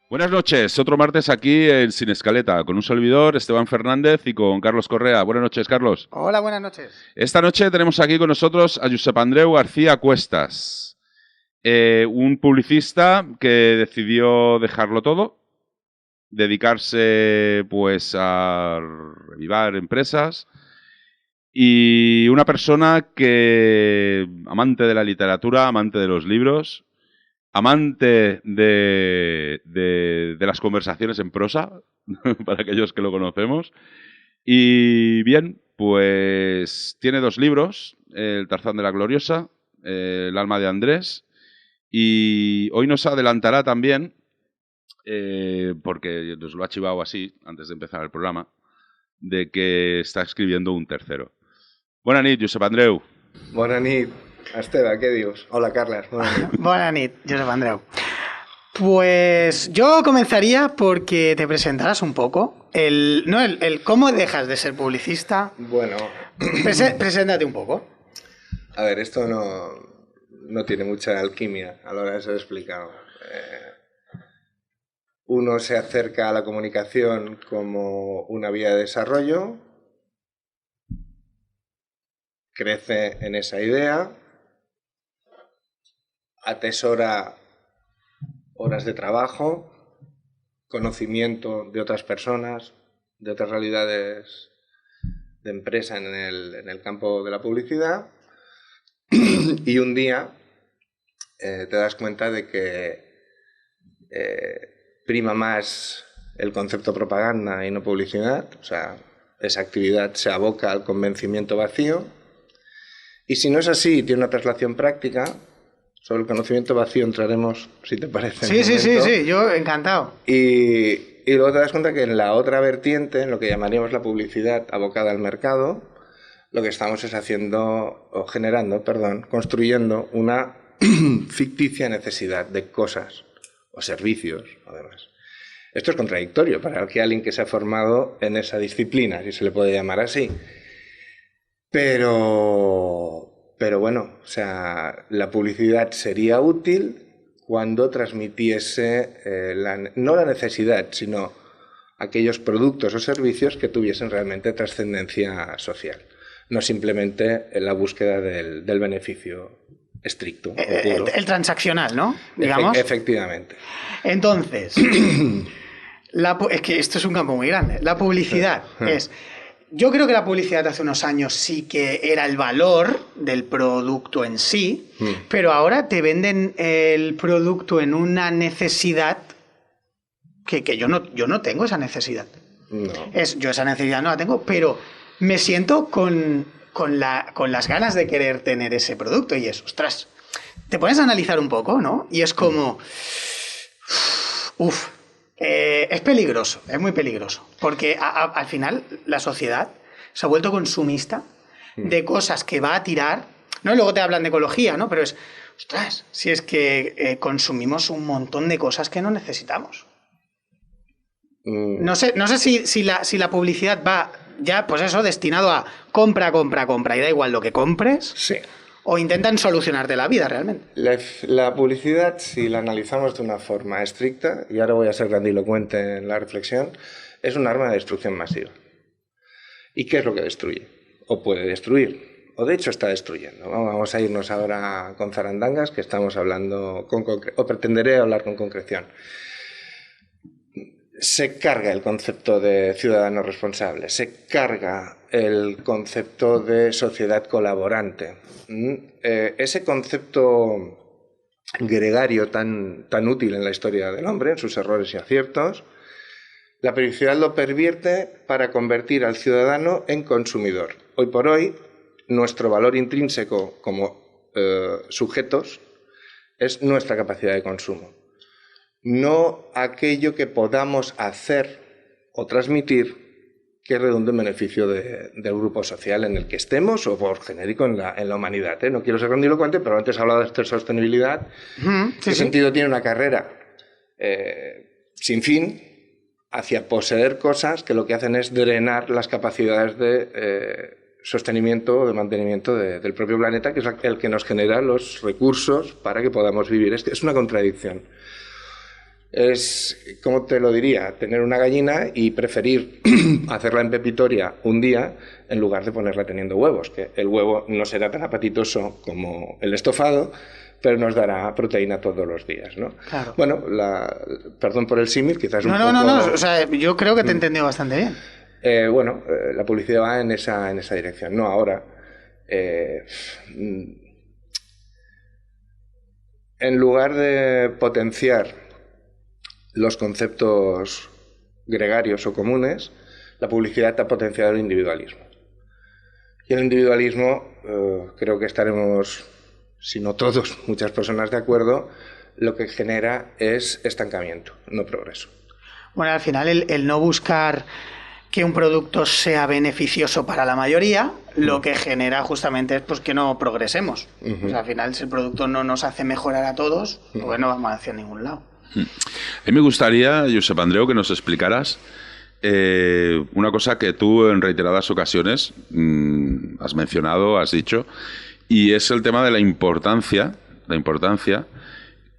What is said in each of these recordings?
Buenas noches, otro martes aquí en Sin Escaleta, con un servidor, Esteban Fernández, y con Carlos Correa. Buenas noches, Carlos. Hola, buenas noches. Esta noche tenemos aquí con nosotros a Josep Andreu García Cuestas, un publicista que decidió dejarlo todo, dedicarse pues a revivar empresas, y una persona que, amante de la literatura, amante de los libros, amante de las conversaciones en prosa, para aquellos que lo conocemos. Y bien, pues tiene dos libros, El Tarzán de la Gloriosa, El alma de Andrés, y hoy nos adelantará también, porque nos lo ha chivado así antes de empezar el programa, de que está escribiendo un tercero. Buenas nit, Josep Andreu. Bona nit, Esteve, què dius? Hola, Carles. Bona nit. Buenas noches, Josep Andreu. Pues yo comenzaría porque te presentaras un poco. El cómo dejas de ser publicista. Bueno, Preséntate un poco. a ver, esto no tiene mucha alquimia a la hora de ser explicado. Uno se acerca a la comunicación como una vía de desarrollo, crece en esa idea, atesora horas de trabajo, conocimiento de otras personas, de otras realidades de empresa en el campo de la publicidad, y un día te das cuenta de que prima más el concepto propaganda y no publicidad, o sea, esa actividad se aboca al convencimiento vacío, y si no es así, tiene una traslación práctica. Sobre el conocimiento vacío entraremos, si te parece. Sí, yo encantado. Y luego te das cuenta que en la otra vertiente, en lo que llamaríamos la publicidad abocada al mercado, lo que estamos es construyendo una ficticia necesidad de cosas o servicios, además. Esto es contradictorio para alguien que se ha formado en esa disciplina, si se le puede llamar así. Pero bueno, o sea, la publicidad sería útil cuando transmitiese no la necesidad, sino aquellos productos o servicios que tuviesen realmente trascendencia social, no simplemente la búsqueda del beneficio estricto o puro. El transaccional, ¿no? Digamos. Efectivamente. Entonces, es que esto es un campo muy grande. La publicidad es... Yo creo que la publicidad hace unos años sí que era el valor del producto en sí, pero ahora te venden el producto en una necesidad que yo no tengo esa necesidad. No. Yo esa necesidad no la tengo, pero me siento con las ganas de querer tener ese producto y es, ostras, te pones a analizar un poco, ¿no? Y es como... es peligroso, es muy peligroso, porque al final la sociedad se ha vuelto consumista de cosas que va a tirar, ¿no? Y luego te hablan de ecología, ¿no? Pero es, ostras, si es que consumimos un montón de cosas que no necesitamos. No sé si la publicidad va ya, pues eso, destinado a compra, y da igual lo que compres. Sí. O intentan solucionarte la vida realmente. La publicidad, si la analizamos de una forma estricta, y ahora voy a ser grandilocuente en la reflexión, es un arma de destrucción masiva. ¿Y qué es lo que destruye? O puede destruir, o de hecho está destruyendo. Vamos a irnos ahora con zarandangas, que estamos hablando o pretenderé hablar con concreción. Se carga el concepto de ciudadano responsable, se carga el concepto de sociedad colaborante. Ese concepto gregario tan útil en la historia del hombre, en sus errores y aciertos, la publicidad lo pervierte para convertir al ciudadano en consumidor. Hoy por hoy, nuestro valor intrínseco como sujetos es nuestra capacidad de consumo, no aquello que podamos hacer o transmitir que redunde en beneficio del grupo social en el que estemos o por genérico en la humanidad. No quiero ser grandilocuente, pero antes he hablado de sostenibilidad. ¿Qué sentido tiene una carrera sin fin hacia poseer cosas que lo que hacen es drenar las capacidades de sostenimiento o de mantenimiento del propio planeta, que es el que nos genera los recursos para que podamos vivir? Es una contradicción. Es, ¿cómo te lo diría? Tener una gallina y preferir hacerla en pepitoria un día en lugar de ponerla teniendo huevos, que el huevo no será tan apetitoso como el estofado, pero nos dará proteína todos los días, ¿no? Claro. Bueno, perdón por el símil, quizás un poco... No, o sea, yo creo que te he entendido bastante bien. La publicidad va en esa dirección, no ahora. En lugar de potenciar los conceptos gregarios o comunes, la publicidad ha potenciado el individualismo. Y el individualismo, creo que estaremos, si no todos, muchas personas de acuerdo, lo que genera es estancamiento, no progreso. Bueno, al final el no buscar que un producto sea beneficioso para la mayoría, lo que genera justamente es pues, que no progresemos. O sea, al final, si el producto no nos hace mejorar a todos, pues no vamos hacia ningún lado. A mí me gustaría, Josep Andreu, que nos explicaras una cosa que tú en reiteradas ocasiones has mencionado, has dicho, y es el tema de la importancia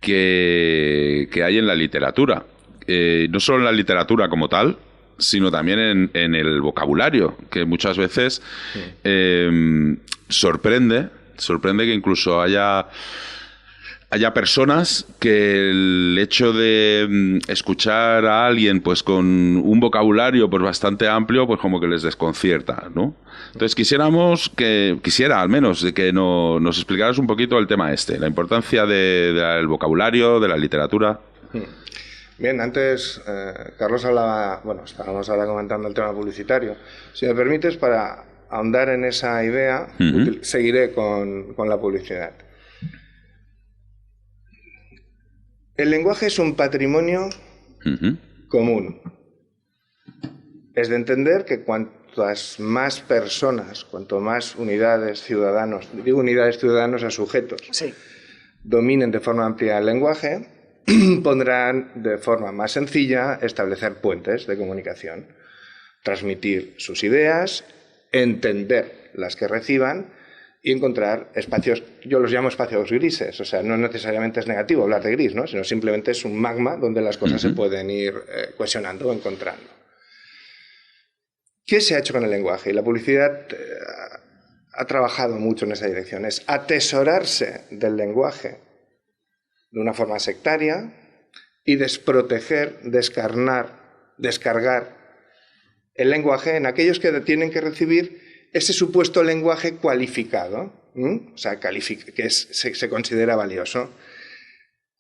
que hay en la literatura. No solo en la literatura como tal, sino también en el vocabulario, que muchas veces sorprende que incluso haya personas que el hecho de escuchar a alguien pues con un vocabulario pues bastante amplio, pues como que les desconcierta, ¿no? Entonces quisiera al menos de que nos explicaras un poquito el tema la importancia del vocabulario, de la literatura. Bien, antes Carlos hablaba, estábamos ahora comentando el tema publicitario. Si me permites, para ahondar en esa idea, seguiré con la publicidad. El lenguaje es un patrimonio común. Es de entender que cuantas más personas, cuanto más unidades ciudadanos, digo unidades ciudadanos a sujetos, sí, dominen de forma amplia el lenguaje, podrán de forma más sencilla establecer puentes de comunicación, transmitir sus ideas, entender las que reciban y encontrar espacios, yo los llamo espacios grises, o sea, no necesariamente es negativo hablar de gris, ¿no? Sino simplemente es un magma donde las cosas se pueden ir cohesionando o encontrando. ¿Qué se ha hecho con el lenguaje? Y la publicidad ha trabajado mucho en esa dirección, es atesorarse del lenguaje de una forma sectaria y desproteger, descargar el lenguaje en aquellos que tienen que recibir ese supuesto lenguaje cualificado, o sea, que se considera valioso.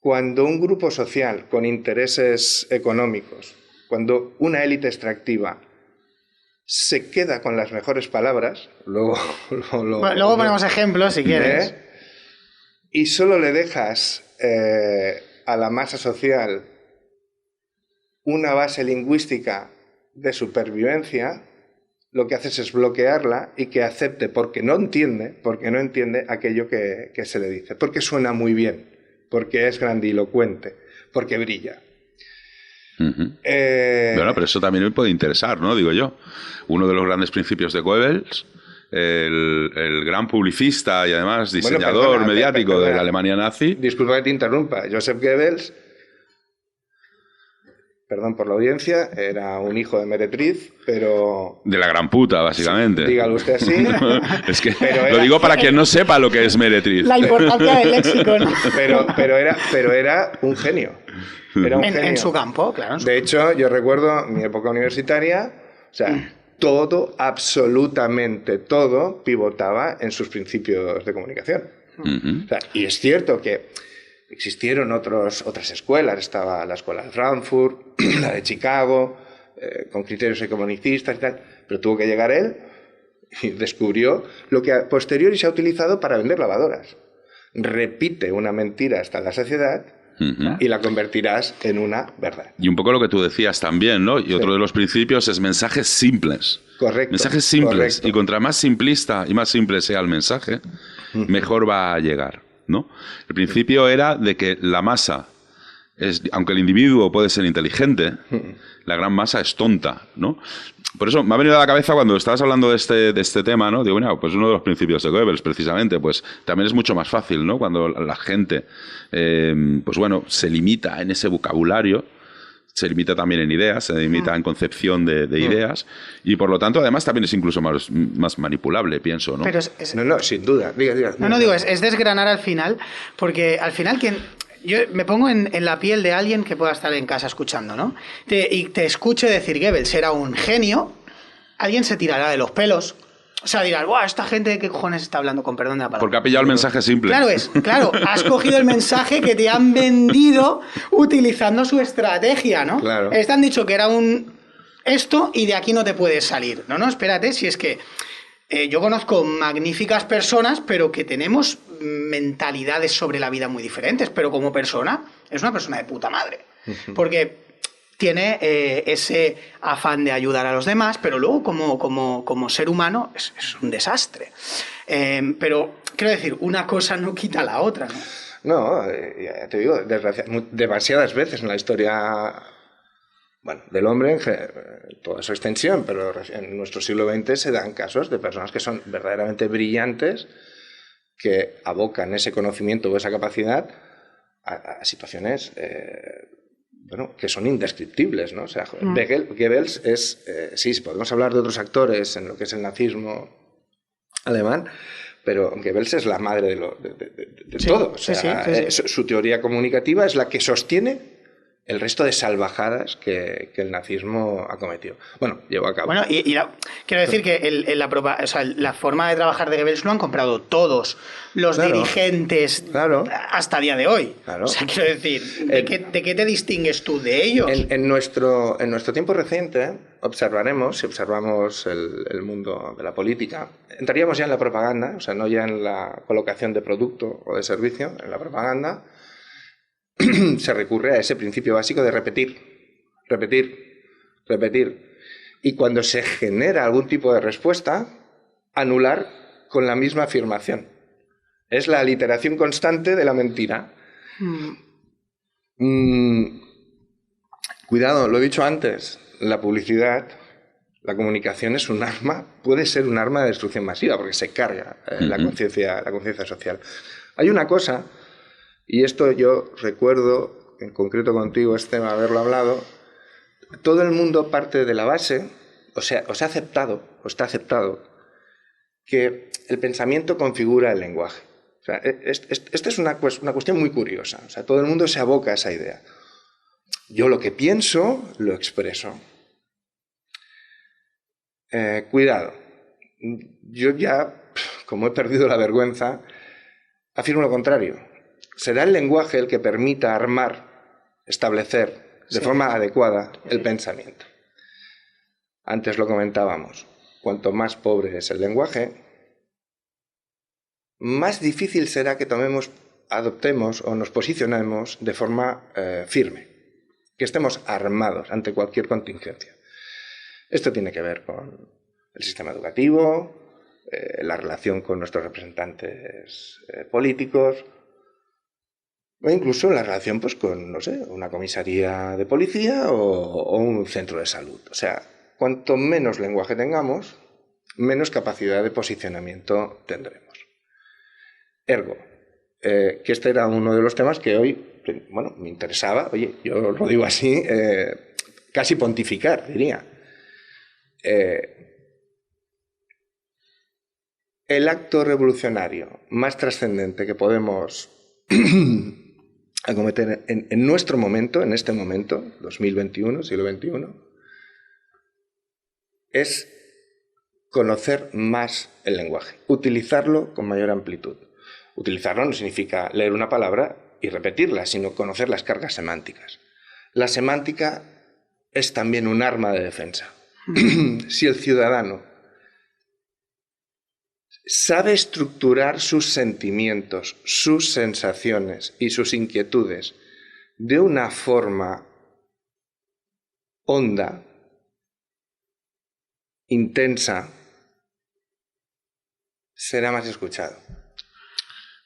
Cuando un grupo social con intereses económicos, cuando una élite extractiva se queda con las mejores palabras, luego ponemos ejemplos si quieres, y solo le dejas a la masa social una base lingüística de supervivencia, lo que haces es bloquearla y que acepte porque no entiende aquello que se le dice, porque suena muy bien, porque es grandilocuente, porque brilla. Bueno, pero eso también me puede interesar, ¿no? Digo yo. Uno de los grandes principios de Goebbels, el gran publicista y además diseñador mediático de la Alemania nazi. Disculpa que te interrumpa. Joseph Goebbels, perdón por la audiencia, era un hijo de meretriz, pero... De la gran puta, básicamente. Dígalo usted así. Es que lo digo para quien no sepa lo que es meretriz. La importancia del léxico, ¿no? Pero era un genio. Era un genio. En su campo, claro. De hecho, yo recuerdo mi época universitaria, o sea, todo, absolutamente todo, pivotaba en sus principios de comunicación. O sea, y es cierto que existieron otras escuelas, estaba la escuela de Frankfurt, la de Chicago, con criterios economicistas y tal, pero tuvo que llegar él y descubrió lo que a posteriori se ha utilizado para vender lavadoras. Repite una mentira hasta la saciedad y la convertirás en una verdad. Y un poco lo que tú decías también, ¿no? Y otro de los principios es mensajes simples. Correcto. Mensajes simples. Correcto. Y contra más simplista y más simple sea el mensaje, mejor va a llegar, ¿no? El principio era de que la masa, aunque el individuo puede ser inteligente, la gran masa es tonta, ¿no? Por eso me ha venido a la cabeza cuando estabas hablando de este tema, ¿no? Digo, bueno, pues uno de los principios de Goebbels, precisamente, pues también es mucho más fácil, ¿no? Cuando la gente, pues bueno, se limita en ese vocabulario, se limita también en ideas, se limita en concepción de ideas, y por lo tanto, además, también es incluso más manipulable, pienso, ¿no? Pero No, sin duda. Diga. No, digo, es desgranar al final, porque al final yo me pongo en la piel de alguien que pueda estar en casa escuchando, ¿no? Y te escuche decir Goebbels era un genio, alguien se tirará de los pelos. O sea, dirás, ¡buah! Esta gente, ¿qué cojones está hablando? Con perdón de la palabra. Porque ha pillado el mensaje simple. Claro, has cogido el mensaje que te han vendido utilizando su estrategia, ¿no? Claro. Te han dicho que era esto y de aquí no te puedes salir. No, espérate, si es que yo conozco magníficas personas, pero que tenemos mentalidades sobre la vida muy diferentes, pero como persona, es una persona de puta madre. Porque tiene ese afán de ayudar a los demás, pero luego como ser humano es un desastre. Pero quiero decir, una cosa no quita la otra, ¿no? No, ya te digo, demasiadas veces en la historia, bueno, del hombre en toda su extensión, pero en nuestro siglo XX se dan casos de personas que son verdaderamente brillantes, que abocan ese conocimiento o esa capacidad a situaciones que son indescriptibles, ¿no? O sea, Goebbels es... sí, podemos hablar de otros actores en lo que es el nazismo alemán, pero Goebbels es la madre de todo. O sea, su teoría comunicativa es la que sostiene el resto de salvajadas que el nazismo ha cometido. Bueno, llevó a cabo. Bueno, quiero decir que la forma de trabajar de Goebbels lo han comprado todos los dirigentes hasta el día de hoy. Claro. O sea, quiero decir, ¿de qué te distingues tú de ellos? En nuestro tiempo reciente, si observamos el mundo de la política, entraríamos ya en la propaganda, o sea, no ya en la colocación de producto o de servicio, en la propaganda. Se recurre a ese principio básico de repetir. Y cuando se genera algún tipo de respuesta, anular con la misma afirmación. Es la aliteración constante de la mentira. Cuidado, lo he dicho antes, la publicidad, la comunicación es un arma, puede ser un arma de destrucción masiva, porque se carga la conciencia social. Hay una cosa... Y esto yo recuerdo, en concreto contigo, Esteban, haberlo hablado, todo el mundo parte de la base, os ha aceptado, o está aceptado, que el pensamiento configura el lenguaje. O sea, esta es una cuestión muy curiosa. O sea, todo el mundo se aboca a esa idea. Yo lo que pienso, lo expreso. Cuidado. Yo ya, como he perdido la vergüenza, afirmo lo contrario. Será el lenguaje el que permita establecer de forma adecuada el pensamiento. Antes lo comentábamos, cuanto más pobre es el lenguaje, más difícil será que adoptemos o nos posicionemos de forma firme, que estemos armados ante cualquier contingencia. Esto tiene que ver con el sistema educativo, la relación con nuestros representantes políticos, o incluso la relación con, no sé, una comisaría de policía o un centro de salud. O sea, cuanto menos lenguaje tengamos, menos capacidad de posicionamiento tendremos. Ergo, que este era uno de los temas que hoy, bueno, me interesaba, oye, yo lo digo así, casi pontificar, diría. El acto revolucionario más trascendente que podemos acometer en nuestro momento, en este momento, 2021, siglo XXI, es conocer más el lenguaje, utilizarlo con mayor amplitud. Utilizarlo no significa leer una palabra y repetirla, sino conocer las cargas semánticas. La semántica es también un arma de defensa. Si el ciudadano sabe estructurar sus sentimientos, sus sensaciones y sus inquietudes de una forma honda, intensa, será más escuchado.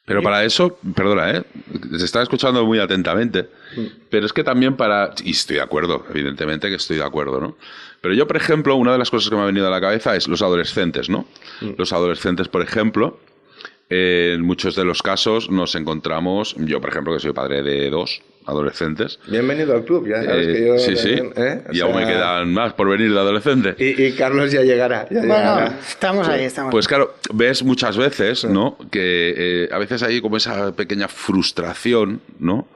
Pero para eso, perdona, se está escuchando muy atentamente, pero es que también y estoy de acuerdo, evidentemente que estoy de acuerdo, ¿no? Pero yo, por ejemplo, una de las cosas que me ha venido a la cabeza es los adolescentes, ¿no? Los adolescentes, por ejemplo, en muchos de los casos nos encontramos, yo, por ejemplo, que soy padre de 2 adolescentes. Bienvenido al club, ya sabes que yo... Sí, sí, y aún me quedan más por venir de adolescente. Y Carlos ya llegará. Bueno, estamos ahí, Pues claro, ves muchas veces, ¿no? Que a veces hay como esa pequeña frustración, ¿no?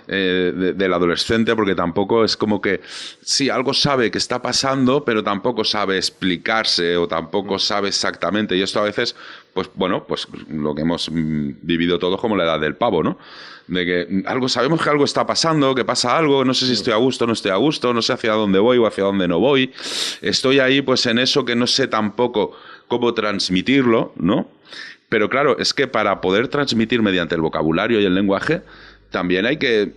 Del adolescente, porque tampoco es como que, sí, algo sabe que está pasando, pero tampoco sabe explicarse o tampoco sabe exactamente. Y esto a veces, pues bueno, pues lo que hemos vivido todos como la edad del pavo, ¿no? De que sabemos que algo está pasando, que pasa algo, no sé si estoy a gusto, no estoy a gusto, no sé hacia dónde voy o hacia dónde no voy. Estoy ahí pues en eso que no sé tampoco cómo transmitirlo, ¿no? Pero claro, es que para poder transmitir mediante el vocabulario y el lenguaje, también hay que,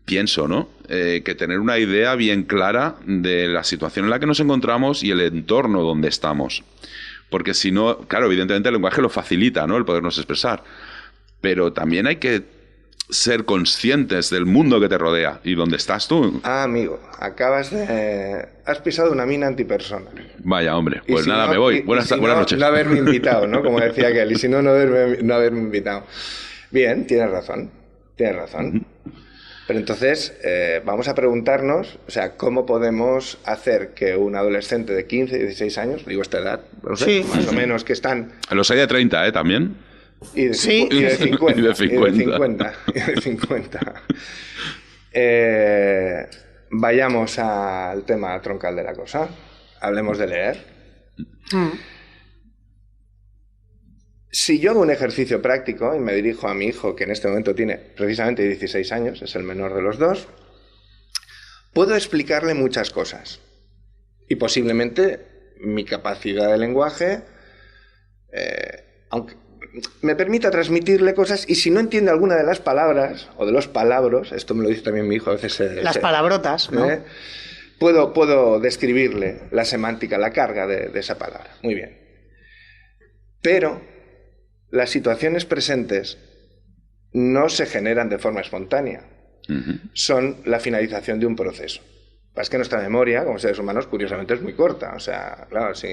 pienso, ¿no? Que tener una idea bien clara de la situación en la que nos encontramos y el entorno donde estamos. Porque si no, claro, evidentemente el lenguaje lo facilita, ¿no? El podernos expresar. Pero también hay que ser conscientes del mundo que te rodea y dónde estás tú. Amigo, has pisado una mina antipersona. Vaya, hombre, pues nada, me voy. Buenas noches. No haberme invitado, ¿no? Como decía aquel, y si no haberme invitado. Bien, tienes razón. Pero entonces, vamos a preguntarnos, o sea, ¿cómo podemos hacer que un adolescente de 15, 16 años, digo esta edad, no sé, más o menos, que están... Los hay de 30, también. Y de 50. Vayamos al tema troncal de la cosa. Hablemos de leer. Si yo hago un ejercicio práctico y me dirijo a mi hijo, que en este momento tiene precisamente 16 años, es el menor de los 2, puedo explicarle muchas cosas. Y posiblemente mi capacidad de lenguaje, aunque me permita transmitirle cosas, y si no entiende alguna de las palabras o de los palabros, esto me lo dice también mi hijo a veces, las palabrotas, ¿no? Puedo describirle la semántica, la carga de esa palabra. Muy bien. Pero las situaciones presentes no se generan de forma espontánea. Son la finalización de un proceso. Es que nuestra memoria, como seres humanos, curiosamente es muy corta. O sea, claro, sí.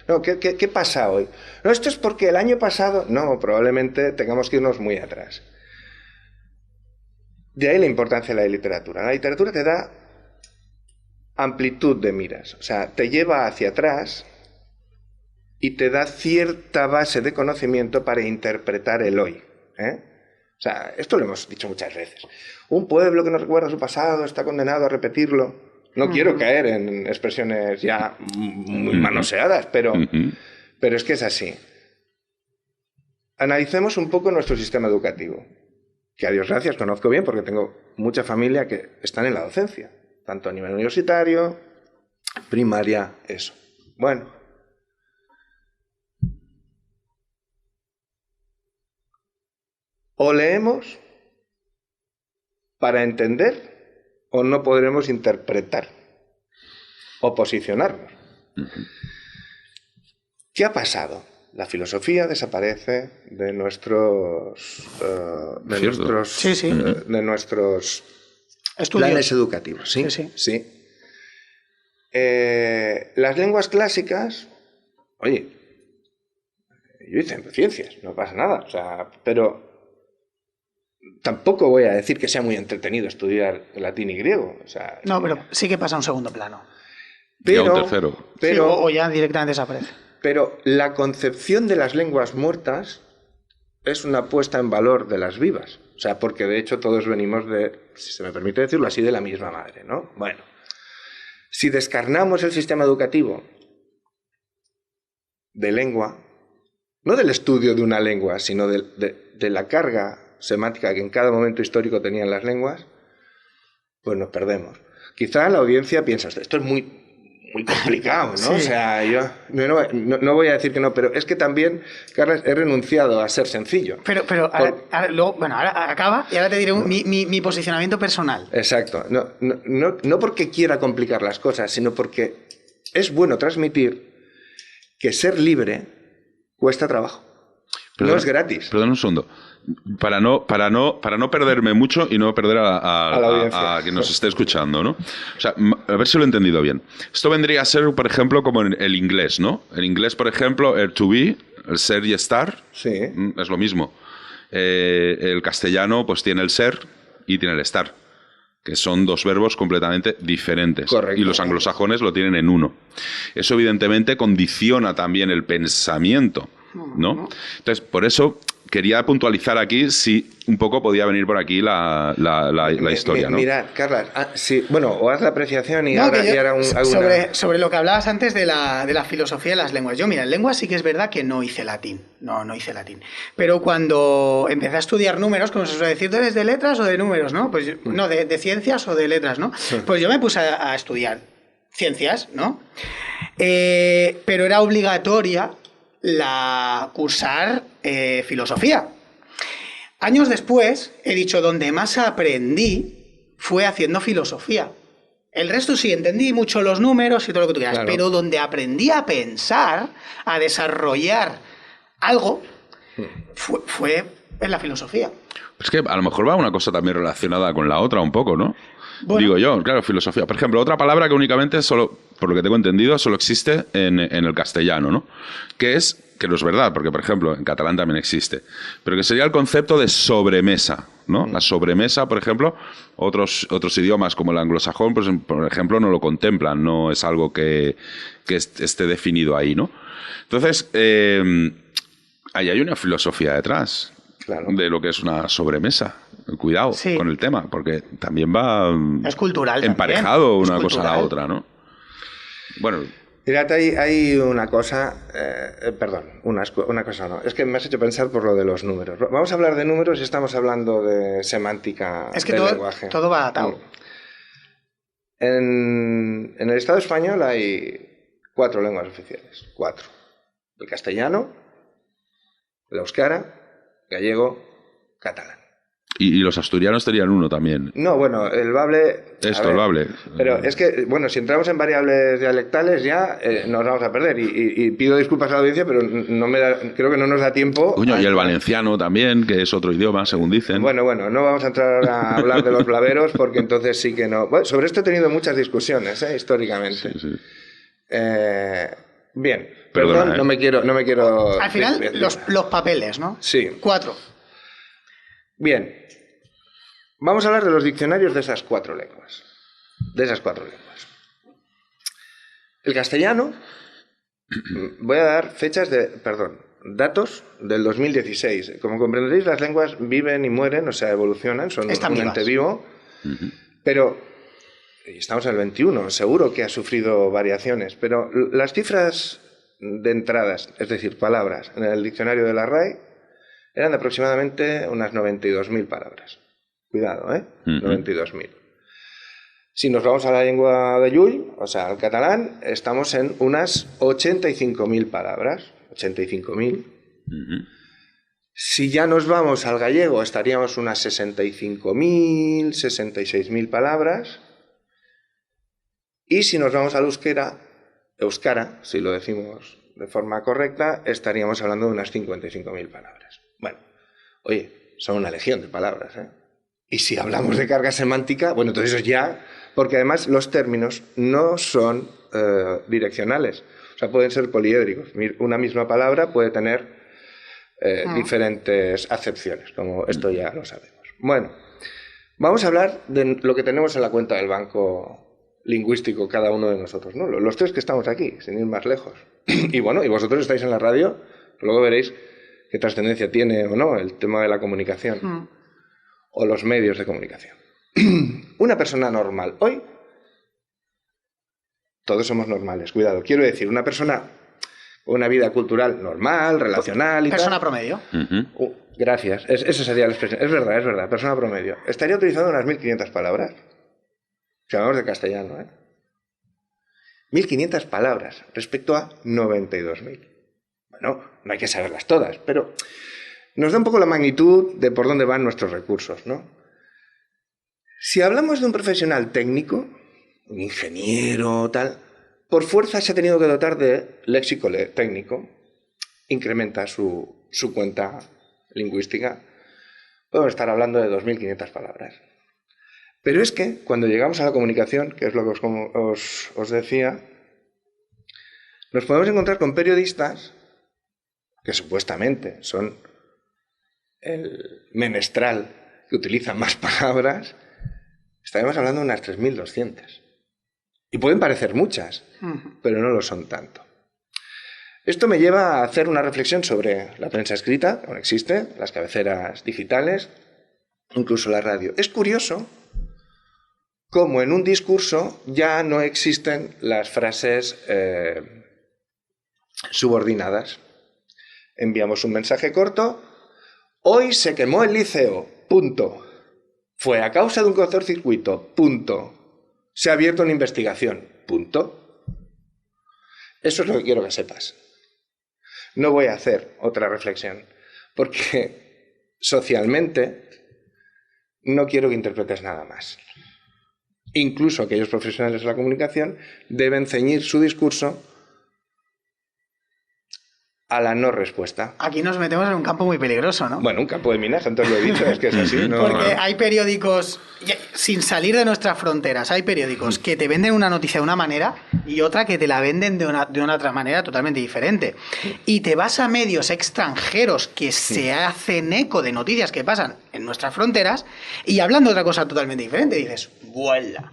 No, ¿qué pasa hoy? No, esto es porque el año pasado... No, probablemente tengamos que irnos muy atrás. De ahí la importancia de la literatura. La literatura te da amplitud de miras. O sea, te lleva hacia atrás y te da cierta base de conocimiento para interpretar el hoy. O sea, esto lo hemos dicho muchas veces. Un pueblo que no recuerda su pasado está condenado a repetirlo. No quiero caer en expresiones ya muy manoseadas, pero es que es así. Analicemos un poco nuestro sistema educativo, que a Dios gracias conozco bien porque tengo mucha familia que están en la docencia, tanto a nivel universitario, primaria, eso. Bueno. O leemos para entender, o no podremos interpretar o posicionarnos. ¿Qué ha pasado? La filosofía desaparece de nuestros planes educativos. Sí. Las lenguas clásicas, oye, yo hice ciencias, no pasa nada, o sea, pero tampoco voy a decir que sea muy entretenido estudiar latín y griego. O sea, no, pero sí que pasa a un segundo plano. Pero, y a un tercero. O ya directamente desaparece. Pero la concepción de las lenguas muertas es una puesta en valor de las vivas. O sea, porque de hecho todos venimos de, si se me permite decirlo así, de la misma madre, ¿no? Bueno, si descarnamos el sistema educativo de lengua, no del estudio de una lengua, sino de la carga semántica que en cada momento histórico tenían las lenguas, pues nos perdemos. Quizá la audiencia piensa, esto es muy complicado, ¿no? Sí. O sea, yo no voy a decir que no, pero es que también, Carles, he renunciado a ser sencillo. Pero ahora acaba y ahora te diré mi posicionamiento personal. Exacto. No porque quiera complicar las cosas, sino porque es bueno transmitir que ser libre cuesta trabajo. No es gratis. Perdón un segundo. Para no perderme mucho y no perder a quien nos esté escuchando, ¿no? O sea, a ver si lo he entendido bien. Esto vendría a ser, por ejemplo, como en el inglés, ¿no? En inglés, por ejemplo, el to be, el ser y estar, sí, es lo mismo. El castellano, pues tiene el ser y tiene el estar, que son dos verbos completamente diferentes. Correcto. Y los anglosajones lo tienen en uno. Eso, evidentemente, condiciona también el pensamiento, ¿no? Entonces, por eso quería puntualizar aquí si un poco podía venir por aquí la historia, ¿no? Mira, Carlas, sí, bueno, o haz la apreciación y ahora sobre lo que hablabas antes de la filosofía de las lenguas. Yo, mira, en lenguas sí que es verdad que no hice latín. No hice latín. Pero cuando empecé a estudiar números, como se suele decir, ¿tú eres de letras o de números, no? Pues no, de ciencias o de letras, ¿no? Pues yo me puse a estudiar ciencias, ¿no? Pero era obligatoria cursar filosofía. Años después he dicho, donde más aprendí fue haciendo filosofía. El resto sí, entendí mucho los números y todo lo que tú quieras, claro, pero donde aprendí a pensar, a desarrollar algo, fue en la filosofía. Es que a lo mejor va una cosa también relacionada con la otra un poco, ¿no? Bueno, digo yo, claro, filosofía. Por ejemplo, otra palabra que únicamente solo, por lo que tengo entendido, solo existe en el castellano, ¿no? Que no es verdad, porque, por ejemplo, en catalán también existe, pero que sería el concepto de sobremesa, ¿no? La sobremesa, por ejemplo, otros idiomas como el anglosajón, pues, por ejemplo, no lo contemplan, no es algo que esté definido ahí, ¿no? Entonces, ahí hay una filosofía detrás, claro, de lo que es una sobremesa. Cuidado con el tema, porque también va es cultural, emparejado también. Una cosa a la otra, ¿no? Bueno. Fíjate, hay una cosa, perdón, una cosa no, es que me has hecho pensar por lo de los números. Vamos a hablar de números y estamos hablando de semántica del lenguaje. Todo va atado. En el Estado español hay 4 lenguas oficiales, 4. El castellano, el euskera, gallego, catalán. Y los asturianos tenían uno también. No, bueno, el bable... El bable. Pero es que, bueno, si entramos en variables dialectales ya nos vamos a perder. Y pido disculpas a la audiencia, pero creo que no nos da tiempo. Coño, y el valenciano también, que es otro idioma, según dicen. Bueno, no vamos a entrar a hablar de los blaveros, porque entonces sí que no... Bueno, sobre esto he tenido muchas discusiones, históricamente. Sí. Bien. Perdona, perdón, no me quiero... Al final, los papeles, ¿no? Sí. 4. Bien. Vamos a hablar de los diccionarios de esas 4 lenguas. El castellano, voy a dar datos del 2016. Como comprenderéis, las lenguas viven y mueren, o sea, evolucionan, son un ente vivo. Pero, estamos en el 21, seguro que ha sufrido variaciones, pero las cifras de entradas, es decir, palabras, en el diccionario de la RAE, eran de aproximadamente unas 92.000 palabras. Cuidado, ¿eh? 92.000. Si nos vamos a la lengua de Llull, o sea, al catalán, estamos en unas 85.000 palabras. 85.000. Si ya nos vamos al gallego, estaríamos unas 65.000, 66.000 palabras. Y si nos vamos al euskara, si lo decimos de forma correcta, estaríamos hablando de unas 55.000 palabras. Bueno, oye, son una legión de palabras, ¿eh? Y si hablamos de carga semántica, bueno, entonces eso ya... Porque además los términos no son direccionales. O sea, pueden ser poliédricos. Una misma palabra puede tener diferentes acepciones, como esto ya lo sabemos. Bueno, vamos a hablar de lo que tenemos en la cuenta del banco lingüístico cada uno de nosotros, ¿no? Los 3 que estamos aquí, sin ir más lejos. Y bueno, y vosotros estáis en la radio, luego veréis qué trascendencia tiene o no el tema de la comunicación o los medios de comunicación. Una persona normal. Hoy, todos somos normales, cuidado. Quiero decir, una persona con una vida cultural normal, relacional y persona tal. Promedio. Gracias. Esa sería la expresión. Es verdad. Persona promedio. Estaría utilizando unas 1.500 palabras. Si hablamos de castellano, ¿eh? 1.500 palabras respecto a 92.000. Bueno, no hay que saberlas todas, pero nos da un poco la magnitud de por dónde van nuestros recursos, ¿no? Si hablamos de un profesional técnico, un ingeniero, tal, por fuerza se ha tenido que dotar de léxico técnico, incrementa su su cuenta lingüística, podemos estar hablando de 2.500 palabras. Pero es que cuando llegamos a la comunicación, que es lo que os decía, nos podemos encontrar con periodistas que supuestamente son el menestral que utilizan más palabras. Estaremos hablando de unas 3.200. Y pueden parecer muchas, pero no lo son tanto. Esto me lleva a hacer una reflexión sobre la prensa escrita, que aún existe, las cabeceras digitales, incluso la radio. Es curioso cómo en un discurso ya no existen las frases subordinadas. Enviamos un mensaje corto. Hoy se quemó el liceo. Punto. Fue a causa de un cortocircuito. Punto. Se ha abierto una investigación. Punto. Eso es lo que quiero que sepas. No voy a hacer otra reflexión, porque socialmente no quiero que interpretes nada más. Incluso aquellos profesionales de la comunicación deben ceñir su discurso a la no respuesta. Aquí nos metemos en un campo muy peligroso, ¿no? Bueno, un campo de minas, antes lo he dicho, es que es así. No... Porque hay periódicos, sin salir de nuestras fronteras, hay periódicos que te venden una noticia de una manera y otra que te la venden de una otra manera totalmente diferente. Y te vas a medios extranjeros que se hacen eco de noticias que pasan en nuestras fronteras y hablan de otra cosa totalmente diferente. Y dices, ¡vuela!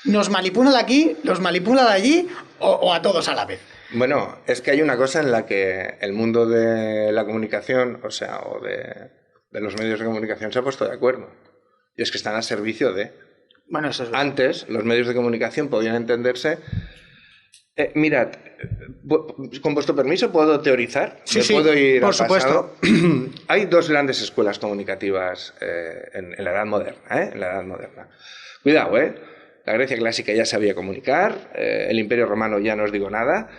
¿Nos manipulan de aquí, los manipulan de allí o a todos a la vez? Bueno, es que hay una cosa en la que el mundo de la comunicación, o de los medios de comunicación se ha puesto de acuerdo. Y es que están al servicio de... Bueno, eso es... Antes, los medios de comunicación podían entenderse... mirad, con vuestro permiso, ¿puedo teorizar? Sí, ¿Puedo ir por al supuesto. pasado? Hay dos grandes escuelas comunicativas en la Edad Moderna. En la Edad Moderna. Cuidado, La Grecia clásica ya sabía comunicar, el Imperio Romano ya no os digo nada...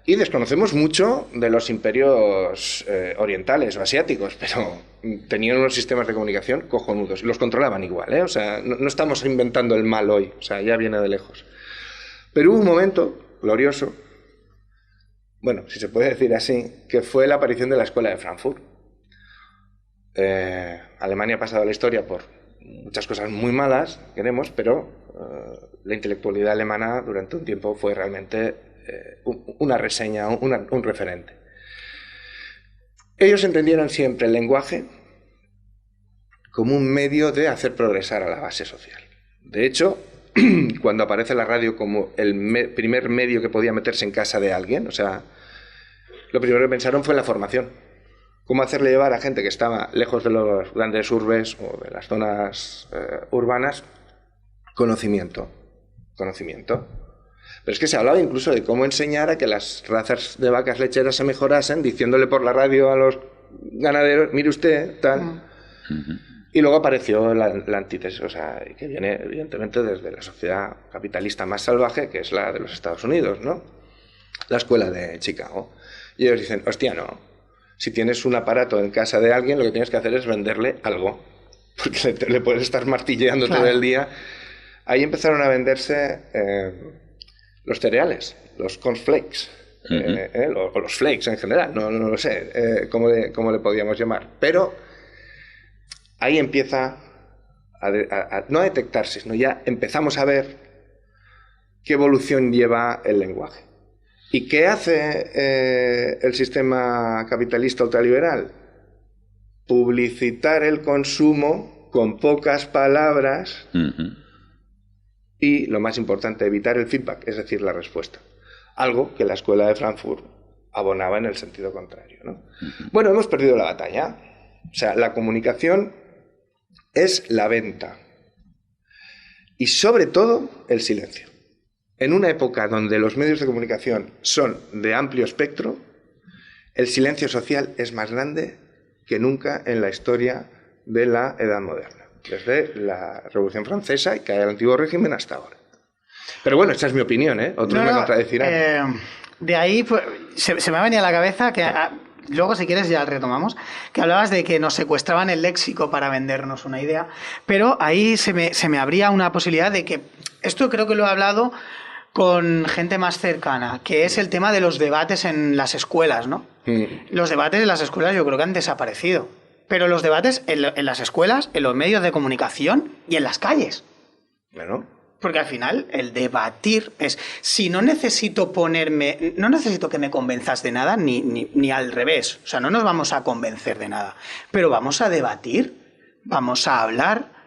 Y desconocemos mucho de los imperios orientales o asiáticos, pero tenían unos sistemas de comunicación cojonudos y los controlaban igual, O sea, no estamos inventando el mal hoy, o sea, ya viene de lejos. Pero hubo un momento glorioso, bueno, si se puede decir así, que fue la aparición de la Escuela de Frankfurt. Alemania ha pasado a la historia por muchas cosas muy malas, queremos, pero la intelectualidad alemana durante un tiempo fue realmente... una reseña, un referente. Ellos entendieron siempre el lenguaje como un medio de hacer progresar a la base social. De hecho, cuando aparece la radio como el primer medio que podía meterse en casa de alguien, lo primero que pensaron fue en la formación. Cómo hacerle llevar a gente que estaba lejos de las grandes urbes o de las zonas urbanas conocimiento. Pero es que se hablaba incluso de cómo enseñar a que las razas de vacas lecheras se mejorasen, diciéndole por la radio a los ganaderos, mire usted, tal. Y luego apareció la antítesis, que viene evidentemente desde la sociedad capitalista más salvaje, que es la de los Estados Unidos, ¿no? La escuela de Chicago. Y ellos dicen, hostia, no. Si tienes un aparato en casa de alguien, lo que tienes que hacer es venderle algo. Porque le puedes estar martilleando todo el día. Ahí empezaron a venderse... los cereales, los cornflakes, o los flakes en general, no lo sé cómo le podíamos llamar. Pero ahí empieza no a detectarse, sino ya empezamos a ver qué evolución lleva el lenguaje. ¿Y qué hace el sistema capitalista ultraliberal? Publicitar el consumo con pocas palabras... Y, lo más importante, evitar el feedback, es decir, la respuesta. Algo que la Escuela de Frankfurt abonaba en el sentido contrario, ¿no? Bueno, hemos perdido la batalla. La comunicación es la venta. Y, sobre todo, el silencio. En una época donde los medios de comunicación son de amplio espectro, el silencio social es más grande que nunca en la historia de la Edad Moderna. Desde la Revolución Francesa y cae el antiguo régimen hasta ahora. Pero bueno, esta es mi opinión, Otros me contradecirán. De ahí pues, se me ha venido a la cabeza que... Luego, si quieres, ya retomamos, que hablabas de que nos secuestraban el léxico para vendernos una idea, pero ahí se me abría una posibilidad de que... Esto creo que lo he hablado con gente más cercana, que es el tema de los debates en las escuelas, ¿no? Los debates en las escuelas yo creo que han desaparecido. Pero los debates en las escuelas, en los medios de comunicación y en las calles. Bueno. Porque al final el debatir es... Si no necesito ponerme... No necesito que me convenzas de nada, ni al revés. O sea, no nos vamos a convencer de nada. Pero vamos a debatir, vamos a hablar...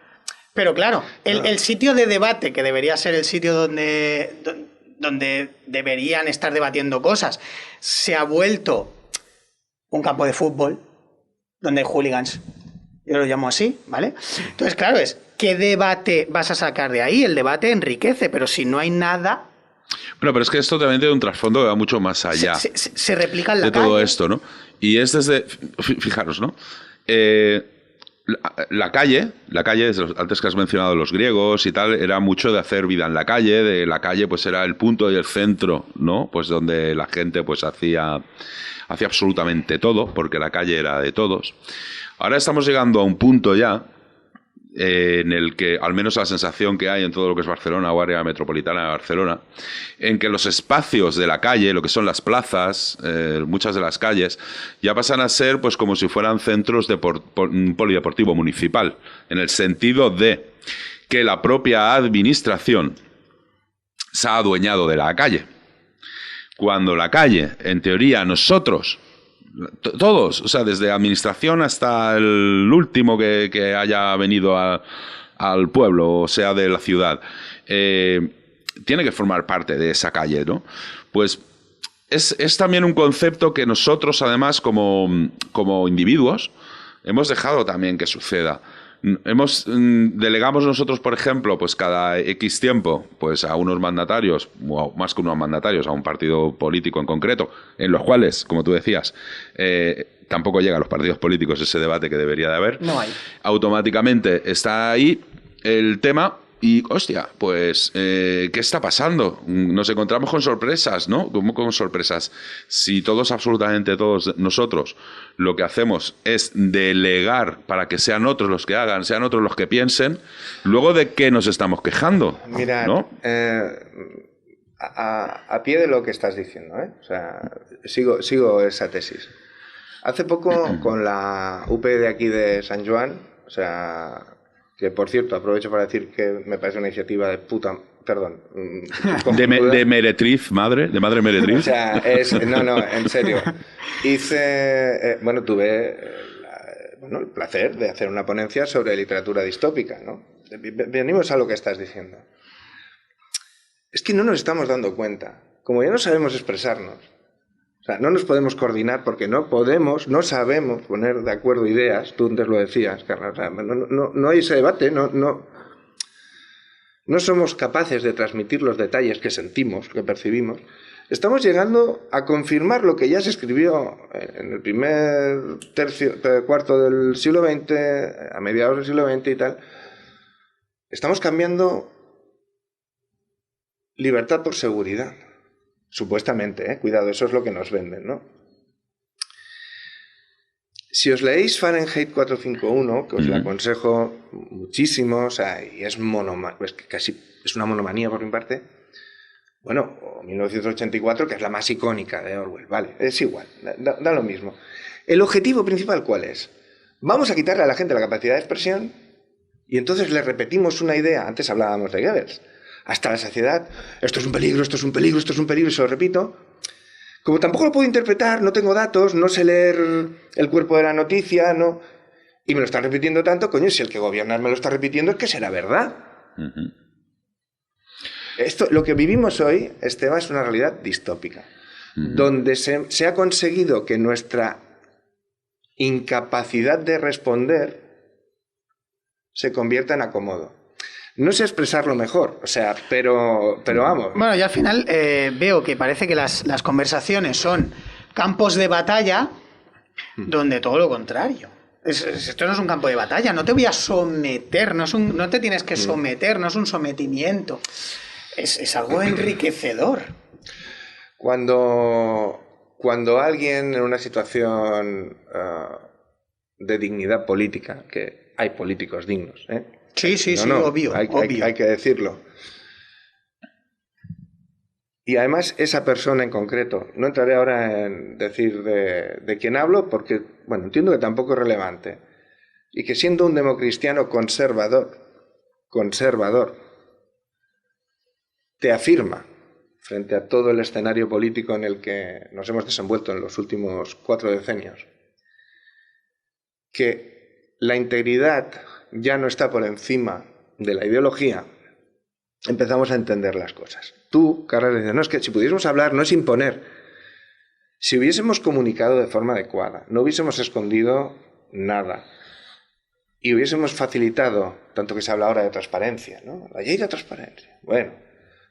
Pero claro, el sitio de debate, que debería ser el sitio donde deberían estar debatiendo cosas, se ha vuelto un campo de fútbol donde hay hooligans. Yo lo llamo así, ¿vale? Entonces, claro, ¿qué debate vas a sacar de ahí? El debate enriquece, pero si no hay nada... Bueno, pero es que esto también tiene un trasfondo que va mucho más allá. Se replica en la de calle. todo esto, ¿no? Y es desde... Fijaros, ¿no? La calle, antes que has mencionado los griegos y tal, era mucho de hacer vida en la calle. De la calle pues era el punto y el centro, ¿no? Pues donde la gente pues hacía absolutamente todo, porque la calle era de todos. Ahora estamos llegando a un punto ya en el que, al menos la sensación que hay en todo lo que es Barcelona o área metropolitana de Barcelona, en que los espacios de la calle, lo que son las plazas, muchas de las calles, ya pasan a ser pues como si fueran centros de un polideportivo municipal, en el sentido de que la propia administración se ha adueñado de la calle. Cuando la calle, en teoría, nosotros... Todos, o sea, desde administración hasta el último que haya venido al pueblo, o sea, de la ciudad, tiene que formar parte de esa calle, ¿no? Pues es también un concepto que nosotros, además, como individuos, hemos dejado también que suceda. Delegamos nosotros, por ejemplo, pues cada X tiempo, pues a unos mandatarios, o más que unos mandatarios, a un partido político en concreto, en los cuales, como tú decías, tampoco llega a los partidos políticos ese debate que debería de haber. No hay. Automáticamente está ahí el tema y, hostia, pues, ¿qué está pasando? Nos encontramos con sorpresas, ¿no? ¿Cómo con sorpresas? Si absolutamente todos nosotros, lo que hacemos es delegar para que sean otros los que hagan, sean otros los que piensen, luego ¿de qué nos estamos quejando? Mira, ¿no? A pie de lo que estás diciendo, ¿eh? O sea, sigo esa tesis. Hace poco, con la UP de aquí de San Joan, o sea... que por cierto, aprovecho para decir que me parece una iniciativa de puta... Perdón. De meretriz, de madre meretriz. O sea, no, en serio. Tuve el placer de hacer una ponencia sobre literatura distópica, ¿no? Venimos a lo que estás diciendo. Es que no nos estamos dando cuenta. Como ya no sabemos expresarnos, o sea, no nos podemos coordinar porque no sabemos poner de acuerdo ideas. Tú antes lo decías, Carla. O sea, no hay ese debate, no somos capaces de transmitir los detalles que sentimos, que percibimos. Estamos llegando a confirmar lo que ya se escribió en el primer cuarto del siglo XX, a mediados del siglo XX y tal. Estamos cambiando libertad por seguridad. Supuestamente, cuidado, eso es lo que nos venden, ¿no? Si os leéis Fahrenheit 451, que os la aconsejo muchísimo, o sea, y es casi es una monomanía por mi parte, bueno, o 1984, que es la más icónica de Orwell, vale, es igual, da lo mismo. ¿El objetivo principal cuál es? Vamos a quitarle a la gente la capacidad de expresión y entonces le repetimos una idea, antes hablábamos de Goebbels, hasta la saciedad, esto es un peligro, esto es un peligro, esto es un peligro, y se lo repito. Como tampoco lo puedo interpretar, no tengo datos, no sé leer el cuerpo de la noticia, no, y me lo están repitiendo tanto, coño, si el que gobierna me lo está repitiendo es que será verdad. Uh-huh. Lo que vivimos hoy, Esteban, es una realidad distópica, donde se ha conseguido que nuestra incapacidad de responder se convierta en acomodo. No sé expresarlo mejor, o sea, pero vamos. Bueno, yo al final veo que parece que las conversaciones son campos de batalla donde todo lo contrario. Esto no es un campo de batalla, no te voy a someter, no te tienes que someter, no es un sometimiento. Es algo enriquecedor. Cuando alguien en una situación de dignidad política, que hay políticos dignos, Sí, obvio. Hay que decirlo. Y además esa persona en concreto, no entraré ahora en decir de quién hablo porque, bueno, entiendo que tampoco es relevante, y que siendo un democristiano conservador, te afirma frente a todo el escenario político en el que nos hemos desenvuelto en los últimos 4 decenios, que la integridad ya no está por encima de la ideología, empezamos a entender las cosas. Tú, Carlos, dices, no, es que si pudiésemos hablar no es imponer. Si hubiésemos comunicado de forma adecuada, no hubiésemos escondido nada y hubiésemos facilitado, tanto que se habla ahora de transparencia, ¿no? La ley de transparencia. Bueno,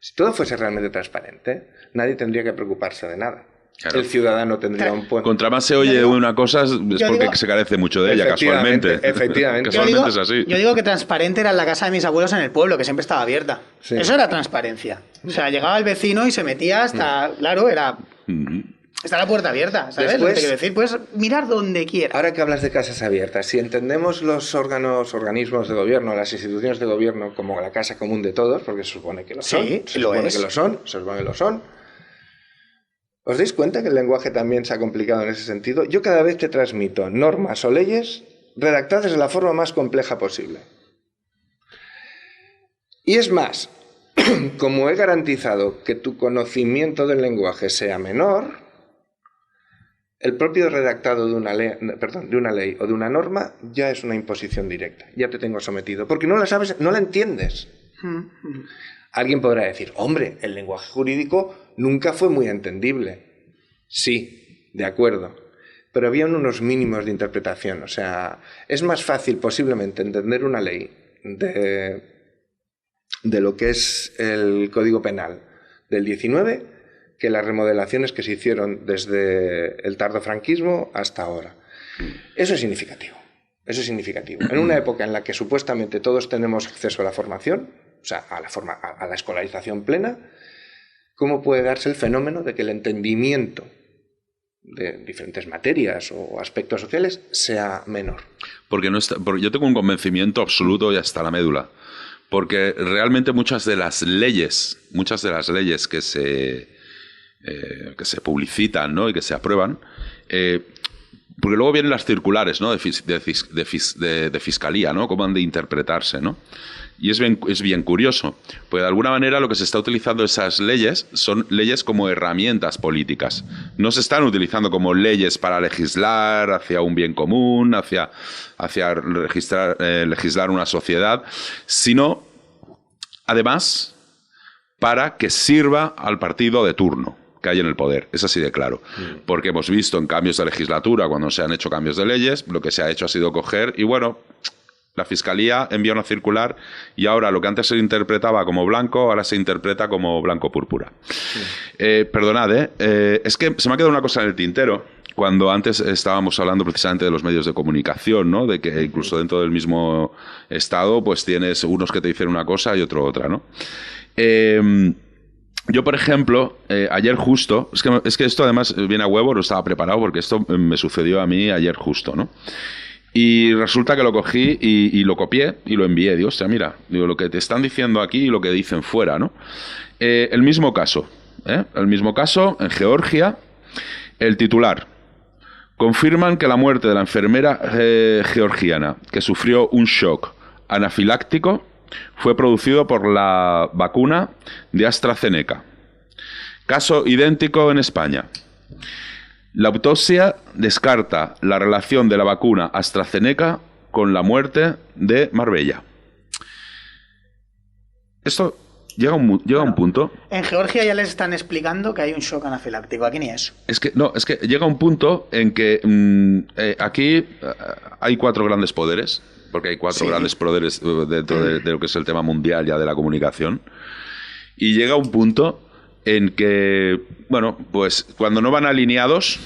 si todo fuese realmente transparente, nadie tendría que preocuparse de nada. Claro. El ciudadano tendría un puente. Contra más se oye una cosa es porque se carece mucho de ella, casualmente. Efectivamente. Casualmente es así. Yo digo que transparente era la casa de mis abuelos en el pueblo, que siempre estaba abierta. Sí. Eso era transparencia. O sea, llegaba el vecino y se metía hasta... Claro, era... Está la puerta abierta, ¿sabes? Después, lo que te quiero decir, puedes mirar donde quieras. Ahora que hablas de casas abiertas, si entendemos los organismos de gobierno, las instituciones de gobierno como la casa común de todos, porque se supone que lo son, se supone que lo son, ¿os dais cuenta que el lenguaje también se ha complicado en ese sentido? Yo cada vez te transmito normas o leyes redactadas de la forma más compleja posible. Y es más, como he garantizado que tu conocimiento del lenguaje sea menor, el propio redactado de una ley o de una norma ya es una imposición directa. Ya te tengo sometido. Porque no la sabes, no la entiendes. Alguien podrá decir, hombre, el lenguaje jurídico nunca fue muy entendible. Sí, de acuerdo. Pero habían unos mínimos de interpretación. O sea, es más fácil posiblemente entender una ley de lo que es el Código Penal del 19 que las remodelaciones que se hicieron desde el tardofranquismo hasta ahora. Eso es significativo. Eso es significativo. En una época en la que supuestamente todos tenemos acceso a la formación, o sea, a la escolarización plena, ¿cómo puede darse el fenómeno de que el entendimiento de diferentes materias o aspectos sociales sea menor? Porque yo tengo un convencimiento absoluto y hasta la médula. Porque realmente muchas de las leyes que se publicitan, ¿no? Y que se aprueban, porque luego vienen las circulares, ¿no? de fiscalía, ¿no? Cómo han de interpretarse, ¿no? Y es bien curioso, pues de alguna manera lo que se está utilizando esas leyes son leyes como herramientas políticas. No se están utilizando como leyes para legislar hacia un bien común, hacia legislar una sociedad, sino, además, para que sirva al partido de turno que hay en el poder. Es así de claro. Porque hemos visto en cambios de legislatura, cuando se han hecho cambios de leyes, lo que se ha hecho ha sido coger y, bueno, la Fiscalía envía una circular y ahora lo que antes se interpretaba como blanco, ahora se interpreta como blanco púrpura. Perdonad, es que se me ha quedado una cosa en el tintero. Cuando antes estábamos hablando precisamente de los medios de comunicación, ¿no? De que incluso dentro del mismo Estado pues tienes unos que te dicen una cosa y otro otra, ¿no? Yo, por ejemplo, ayer justo, es que esto además viene a huevo, no estaba preparado porque esto me sucedió a mí ayer justo, ¿no? Y resulta que lo cogí y lo copié y lo envié. Digo, hostia, mira, digo, lo que te están diciendo aquí y lo que dicen fuera, ¿no? El mismo caso, en Georgia, el titular. Confirman que la muerte de la enfermera georgiana que sufrió un shock anafiláctico fue producido por la vacuna de AstraZeneca. Caso idéntico en España. La autopsia descarta la relación de la vacuna AstraZeneca con la muerte de Marbella. Esto llega a un punto... En Georgia ya les están explicando que hay un shock anafiláctico. Aquí ni eso. Es que llega un punto en que aquí hay 4 grandes poderes, porque hay 4 grandes poderes dentro de lo que es el tema mundial ya de la comunicación, y llega un punto en que, bueno, pues cuando no van alineados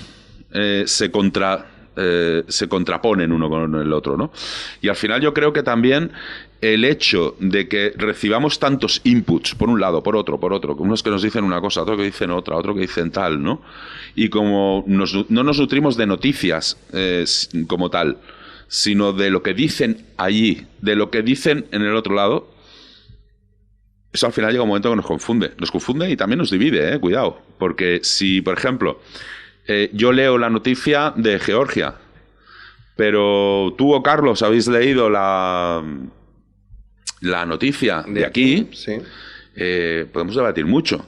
se contraponen uno con el otro, ¿no? Y al final yo creo que también el hecho de que recibamos tantos inputs, por un lado, por otro, unos que nos dicen una cosa, otros que dicen otra, otros que dicen tal, ¿no? Y como no nos nutrimos de noticias como tal, sino de lo que dicen allí, de lo que dicen en el otro lado, eso al final llega un momento que nos confunde y también nos divide, cuidado, porque si, por ejemplo, yo leo la noticia de Georgia, pero tú o Carlos habéis leído la noticia de aquí, sí. Podemos debatir mucho,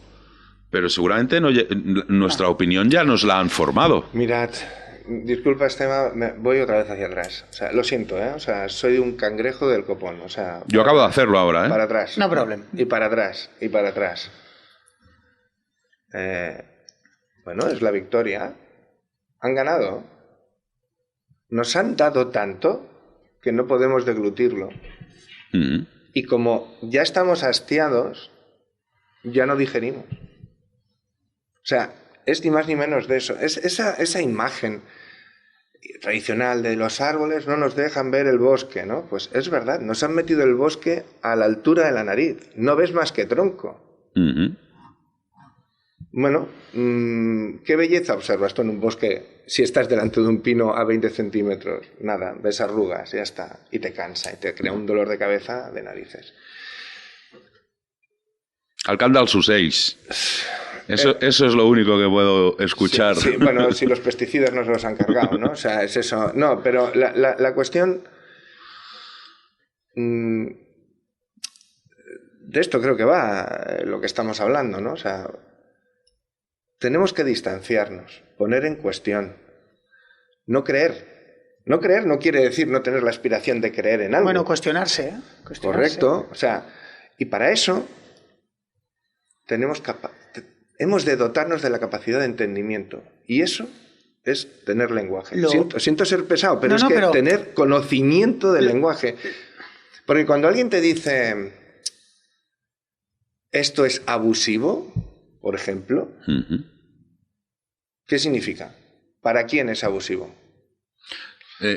pero seguramente nuestra opinión ya nos la han formado. Mirad, disculpa, Estema, voy otra vez hacia atrás. O sea, lo siento, ¿eh? O sea, soy un cangrejo del copón. O sea, yo acabo de hacerlo ahora, ¿eh? Para atrás. No problema. Y para atrás, y para atrás. Bueno, es la victoria. Han ganado. Nos han dado tanto que no podemos deglutirlo. Y como ya estamos hastiados, ya no digerimos. O sea, es ni más ni menos de eso. Es esa imagen tradicional de los árboles no nos dejan ver el bosque, ¿no? Pues es verdad, nos han metido el bosque a la altura de la nariz. No ves más que tronco. Bueno, ¿qué belleza observas tú en un bosque si estás delante de un pino a 20 centímetros? Nada, ves arrugas, ya está. Y te cansa y te crea un dolor de cabeza de narices. Alcalde al Sussex. Eso es lo único que puedo escuchar. Sí, bueno, si los pesticidas no se los han cargado, ¿no? O sea, es eso. No, pero la cuestión de esto creo que va lo que estamos hablando, ¿no? O sea, tenemos que distanciarnos, poner en cuestión, no creer. No creer no quiere decir no tener la aspiración de creer en algo. Bueno, cuestionarse, ¿eh? Correcto. O sea, y para eso hemos de dotarnos de la capacidad de entendimiento. Y eso es tener lenguaje. Siento ser pesado, pero pero tener conocimiento del lenguaje. Porque cuando alguien te dice esto es abusivo, por ejemplo, ¿qué significa? ¿Para quién es abusivo?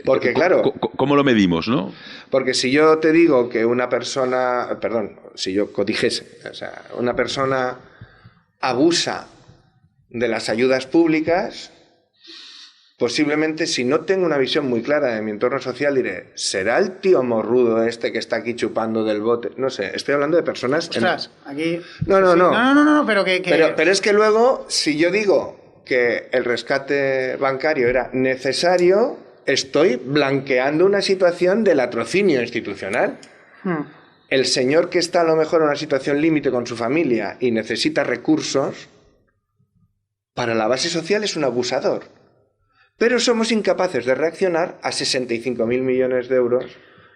Porque claro... ¿Cómo lo medimos, no? Porque si yo te digo que una persona... Perdón, si yo cotijese, o sea, una persona abusa de las ayudas públicas, posiblemente si no tengo una visión muy clara de mi entorno social diré, ¿será el tío morrudo este que está aquí chupando del bote? No sé, estoy hablando de personas... Ostras, aquí... No, pero que... Pero es que luego, si yo digo que el rescate bancario era necesario, estoy blanqueando una situación de latrocinio institucional. El señor que está a lo mejor en una situación límite con su familia y necesita recursos, para la base social es un abusador. Pero somos incapaces de reaccionar a 65.000 millones de euros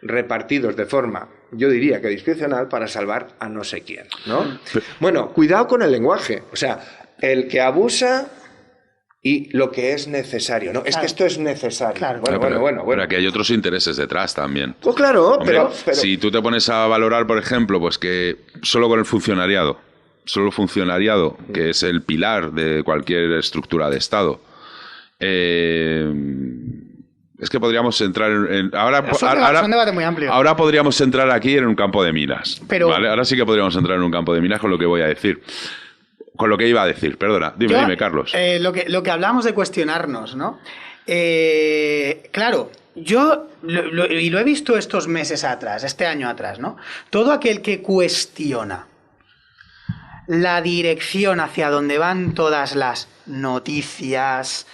repartidos de forma, yo diría que discrecional, para salvar a no sé quién, ¿no? Bueno, cuidado con el lenguaje. O sea, el que abusa y lo que es necesario, ¿no? Es que esto es necesario. Claro. Bueno. Pero aquí hay otros intereses detrás también. Pues claro, hombre, pero... Si tú te pones a valorar, por ejemplo, pues que solo con el funcionariado, que es el pilar de cualquier estructura de Estado, es que podríamos entrar en... Ahora, es un debate muy amplio. Ahora podríamos entrar aquí en un campo de minas. ¿Vale? Ahora sí que podríamos entrar en un campo de minas con lo que voy a decir. Con lo que iba a decir, perdona. Dime, Carlos. Lo que hablábamos de cuestionarnos, ¿no? Claro, yo lo he visto estos meses atrás, este año atrás, ¿no? Todo aquel que cuestiona la dirección hacia donde van todas las noticias,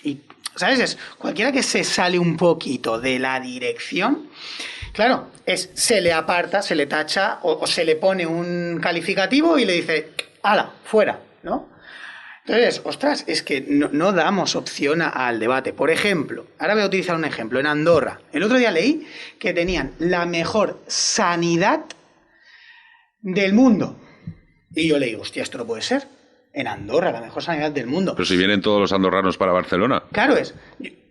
y, ¿sabes? Es cualquiera que se sale un poquito de la dirección, claro, se le aparta, se le tacha o se le pone un calificativo y le dice, ¡hala, fuera!, ¿no? Entonces, ostras, es que no damos opción al debate. Por ejemplo, ahora voy a utilizar un ejemplo, en Andorra. El otro día leí que tenían la mejor sanidad del mundo. Y yo leí, hostia, esto no puede ser. En Andorra, la mejor sanidad del mundo. Pero si vienen todos los andorranos para Barcelona. Claro,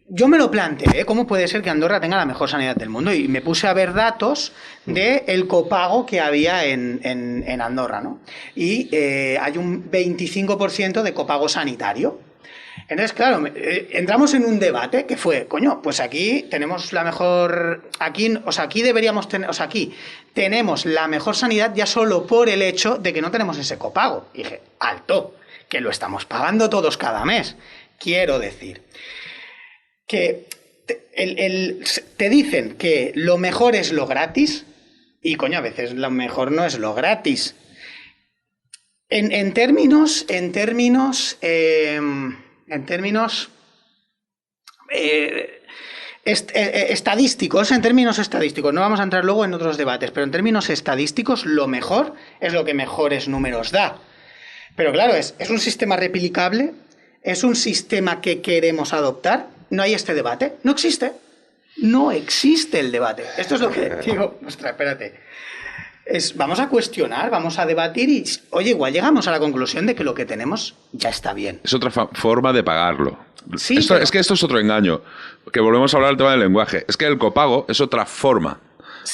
yo me lo planteé, ¿cómo puede ser que Andorra tenga la mejor sanidad del mundo? Y me puse a ver datos del copago que había en Andorra, ¿no? Y hay un 25% de copago sanitario. Entonces, claro, entramos en un debate que fue, coño, pues aquí tenemos la mejor... Aquí deberíamos tener... O sea, aquí tenemos la mejor sanidad ya solo por el hecho de que no tenemos ese copago. Y dije, alto, que lo estamos pagando todos cada mes. Quiero decir que te dicen que lo mejor es lo gratis Y coño, a veces lo mejor no es lo gratis. En términos estadísticos, no vamos a entrar luego en otros debates, pero en términos estadísticos, lo mejor es lo que mejores números da. Pero claro, es un sistema replicable, es un sistema que queremos adoptar. No hay este debate, no existe. No existe el debate. Esto es lo que digo. Ostras, espérate. Vamos a cuestionar, vamos a debatir y, oye, igual llegamos a la conclusión de que lo que tenemos ya está bien. Es otra forma de pagarlo. Sí, Es que esto es otro engaño. Que volvemos a hablar del tema del lenguaje. Es que el copago es otra forma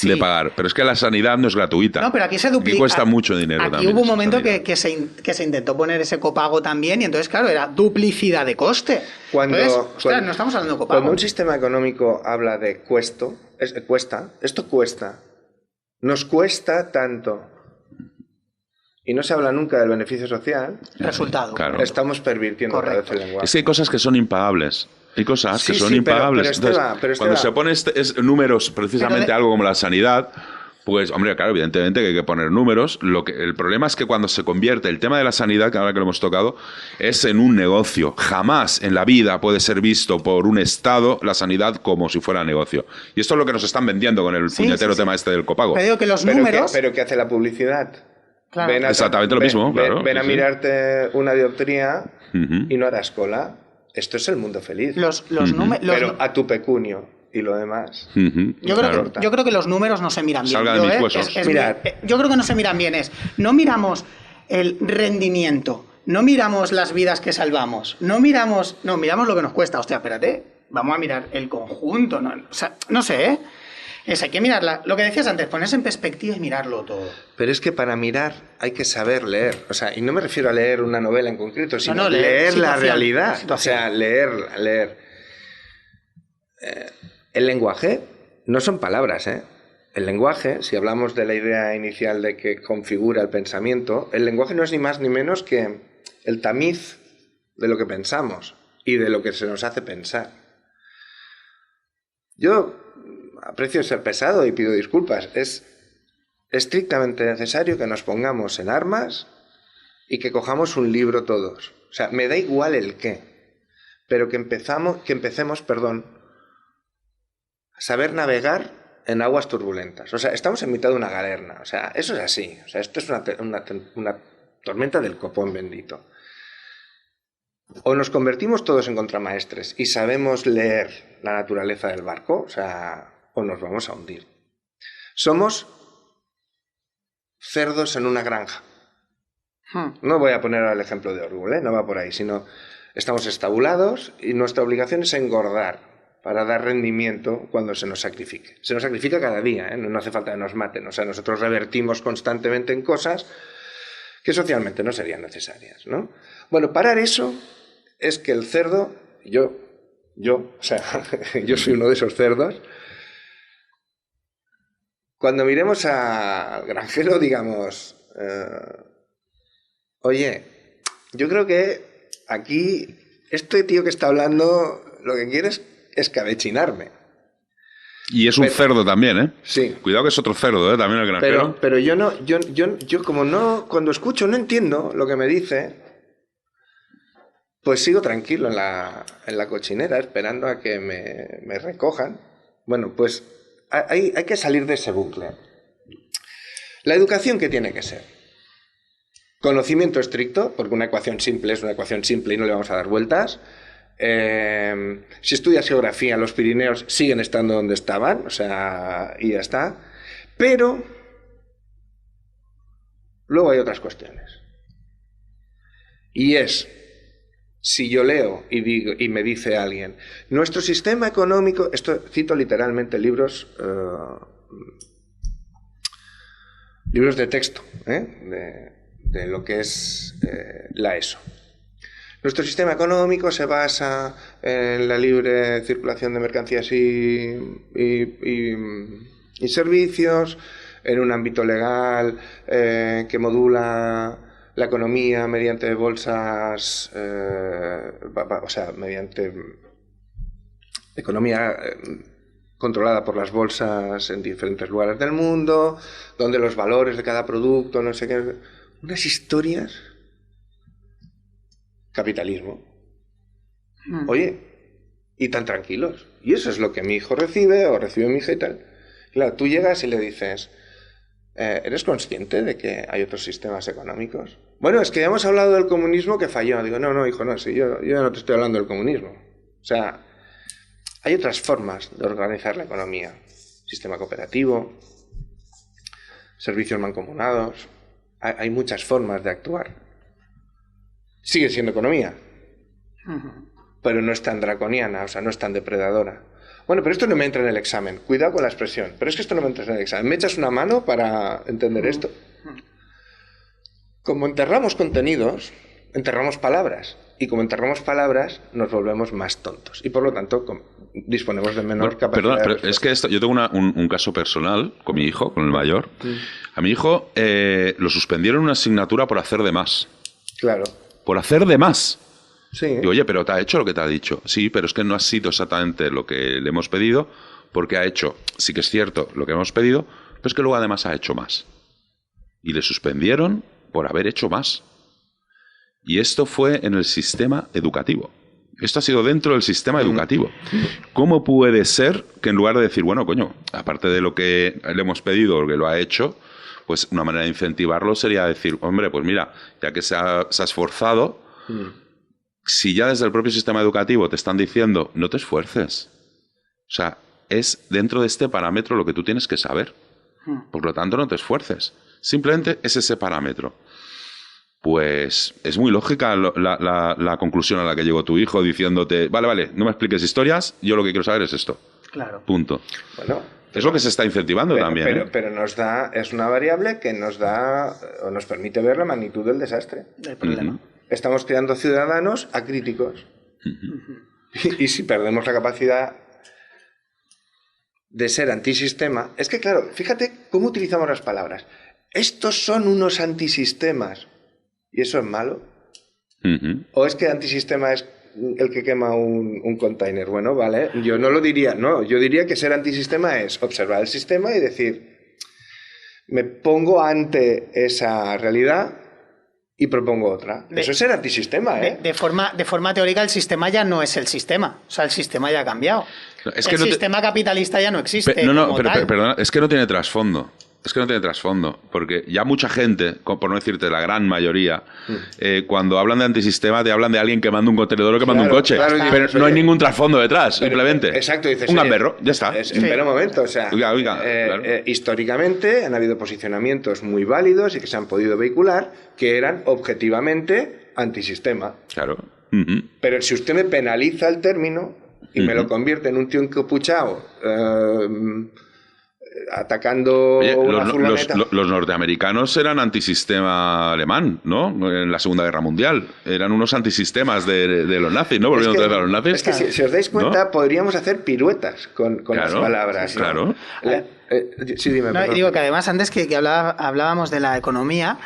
de pagar. Pero es que la sanidad no es gratuita. No, pero aquí se duplica. Aquí cuesta mucho dinero aquí también. Hubo un momento que se intentó poner ese copago también y entonces, claro, era duplicidad de coste. Ostras, no estamos hablando de copago. Cuando un sistema económico habla de cuesta, esto cuesta. Nos cuesta tanto. Y no se habla nunca del beneficio social. Resultado. Claro. Estamos pervirtiendo otra vez el lenguaje. Es que hay cosas que son impagables. Hay cosas que son impagables. Pero cuando se pone números, precisamente algo como la sanidad, pues, hombre, claro, evidentemente que hay que poner números. El problema es que cuando se convierte el tema de la sanidad, que ahora que lo hemos tocado, es en un negocio. Jamás en la vida puede ser visto por un Estado la sanidad como si fuera negocio. Y esto es lo que nos están vendiendo con el puñetero tema este del copago. Pero digo que los números... Pero ¿qué hace la publicidad? Claro. Exactamente lo mismo, claro. Ven a mirarte una dioptría y no harás cola. Esto es el mundo feliz. Los números... Pero a tu pecunio y lo demás. Yo creo que los números no se miran bien. Salga de mis huesos. Yo creo que no se miran bien. No miramos el rendimiento, no miramos las vidas que salvamos, miramos lo que nos cuesta. Hostia, espérate, vamos a mirar el conjunto. No, o sea, no sé, ¿eh? Hay que mirarla. Lo que decías antes, ponerse en perspectiva y mirarlo todo. Pero es que para mirar hay que saber leer. O sea, y no me refiero a leer una novela en concreto, sino leer la realidad. O sea, leer. El lenguaje no son palabras, ¿eh? El lenguaje, si hablamos de la idea inicial de que configura el pensamiento, el lenguaje no es ni más ni menos que el tamiz de lo que pensamos y de lo que se nos hace pensar. Yo aprecio ser pesado y pido disculpas. Es estrictamente necesario que nos pongamos en armas y que cojamos un libro todos. O sea, me da igual el qué, pero que empecemos, a saber navegar en aguas turbulentas. O sea, estamos en mitad de una galerna. O sea, eso es así. O sea, esto es una tormenta del copón bendito. O nos convertimos todos en contramaestres y sabemos leer la naturaleza del barco, o nos vamos a hundir. Somos cerdos en una granja. No voy a poner el ejemplo de Orwell, no va por ahí, sino estamos estabulados y nuestra obligación es engordar para dar rendimiento cuando se nos sacrifique. Se nos sacrifica cada día, no hace falta que nos maten. O sea, nosotros revertimos constantemente en cosas que socialmente no serían necesarias, ¿no? Bueno, parar eso es que el cerdo, yo soy uno de esos cerdos. Cuando miremos al granjero, digamos, oye, yo creo que aquí este tío que está hablando lo que quiere es escabechinarme. Y es un cerdo también, ¿eh? Sí. Cuidado que es otro cerdo, ¿eh? También el granjero. Pero yo como no, cuando escucho no entiendo lo que me dice, pues sigo tranquilo en la cochinera esperando a que me recojan. Bueno, pues hay que salir de ese bucle. La educación, ¿qué tiene que ser? Conocimiento estricto, porque una ecuación simple es una ecuación simple y no le vamos a dar vueltas. Si estudias geografía, los Pirineos siguen estando donde estaban, y ya está. Pero luego hay otras cuestiones. Y es, si yo leo y me dice alguien, nuestro sistema económico, esto cito literalmente libros de texto, de lo que es la ESO. Nuestro sistema económico se basa en la libre circulación de mercancías y servicios, en un ámbito legal que modula la economía mediante bolsas, mediante economía controlada por las bolsas en diferentes lugares del mundo, donde los valores de cada producto, no sé qué... Unas historias... Capitalismo. Oye, y tan tranquilos. Y eso es lo que mi hijo recibe, o recibe mi hija y tal. Claro, tú llegas y le dices... ¿Eres consciente de que hay otros sistemas económicos? Bueno, es que ya hemos hablado del comunismo que falló. Digo, no, hijo, no, sí, yo no te estoy hablando del comunismo. O sea, hay otras formas de organizar la economía. Sistema cooperativo, servicios mancomunados. Hay muchas formas de actuar. Sigue siendo economía, pero no es tan draconiana, o sea, no es tan depredadora. Bueno, pero esto no me entra en el examen. Cuidado con la expresión. Pero es que esto no me entra en el examen. ¿Me echas una mano para entender esto? Como enterramos contenidos, enterramos palabras. Y como enterramos palabras, nos volvemos más tontos. Y por lo tanto, disponemos de menor capacidad. Perdón, pero es que yo tengo un caso personal con mi hijo, con el mayor. A mi hijo lo suspendieron en una asignatura por hacer de más. Claro. Por hacer de más. Sí. Digo, oye, pero te ha hecho lo que te ha dicho. Sí, pero es que no ha sido exactamente lo que le hemos pedido, porque ha hecho, sí que es cierto, lo que hemos pedido, pero es que luego además ha hecho más. Y le suspendieron por haber hecho más. Y esto fue en el sistema educativo. Esto ha sido dentro del sistema educativo. ¿Cómo puede ser que en lugar de decir, bueno, coño, aparte de lo que le hemos pedido o que lo ha hecho, pues una manera de incentivarlo sería decir, hombre, pues mira, ya que se ha esforzado... Si ya desde el propio sistema educativo te están diciendo no te esfuerces, o sea, es dentro de este parámetro lo que tú tienes que saber. Por lo tanto, no te esfuerces. Simplemente es ese parámetro. Pues es muy lógica la conclusión a la que llegó tu hijo diciéndote, vale, no me expliques historias, yo lo que quiero saber es esto. Claro. Punto. Bueno, es lo que se está incentivando también. Pero es una variable que nos da o nos permite ver la magnitud del desastre. El problema. Estamos creando ciudadanos acríticos. Y si perdemos la capacidad de ser antisistema... Es que, claro, fíjate cómo utilizamos las palabras. Estos son unos antisistemas. ¿Y eso es malo? ¿O es que antisistema es el que quema un container? Bueno, vale, yo no lo diría. No, yo diría que ser antisistema es observar el sistema y decir, me pongo ante esa realidad... y propongo otra. Eso es ser antisistema, ¿eh? De forma teórica, el sistema ya no es el sistema. O sea, el sistema ya ha cambiado. Es que el sistema capitalista ya no existe. Perdona, es que no tiene trasfondo. Es que no tiene trasfondo, porque ya mucha gente, por no decirte la gran mayoría, cuando hablan de antisistema te hablan de alguien quemando un contenedor o quemando un coche, pero no hay ningún trasfondo detrás, simplemente. Exacto, dices, un gamberro, ya está. Espera un momento, o sea, claro. Históricamente han habido posicionamientos muy válidos y que se han podido vehicular que eran objetivamente antisistema. Claro. Pero si usted me penaliza el término y me lo convierte en un tío encapuchado... atacando una furgoneta. Los norteamericanos eran antisistema alemán, ¿no? En la Segunda Guerra Mundial. Eran unos antisistemas de los nazis, ¿no? Volviendo otra vez a los nazis. Es que si os dais cuenta, ¿no? Podríamos hacer piruetas con las palabras. Claro. Sí, dime. No, digo que además antes que hablábamos de la economía,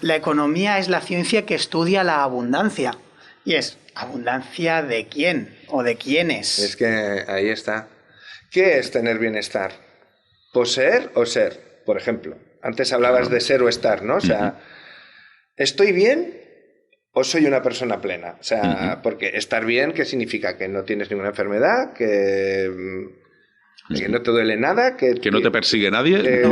la economía es la ciencia que estudia la abundancia. Y es, ¿abundancia de quién? ¿O de quiénes? Es que ahí está. ¿Qué es tener bienestar? ¿Poseer o ser? Por ejemplo, antes hablabas de ser o estar, ¿no? O sea, ¿estoy bien o soy una persona plena? O sea, porque estar bien, ¿qué significa? Que no tienes ninguna enfermedad, que no te duele nada, que no te persigue nadie.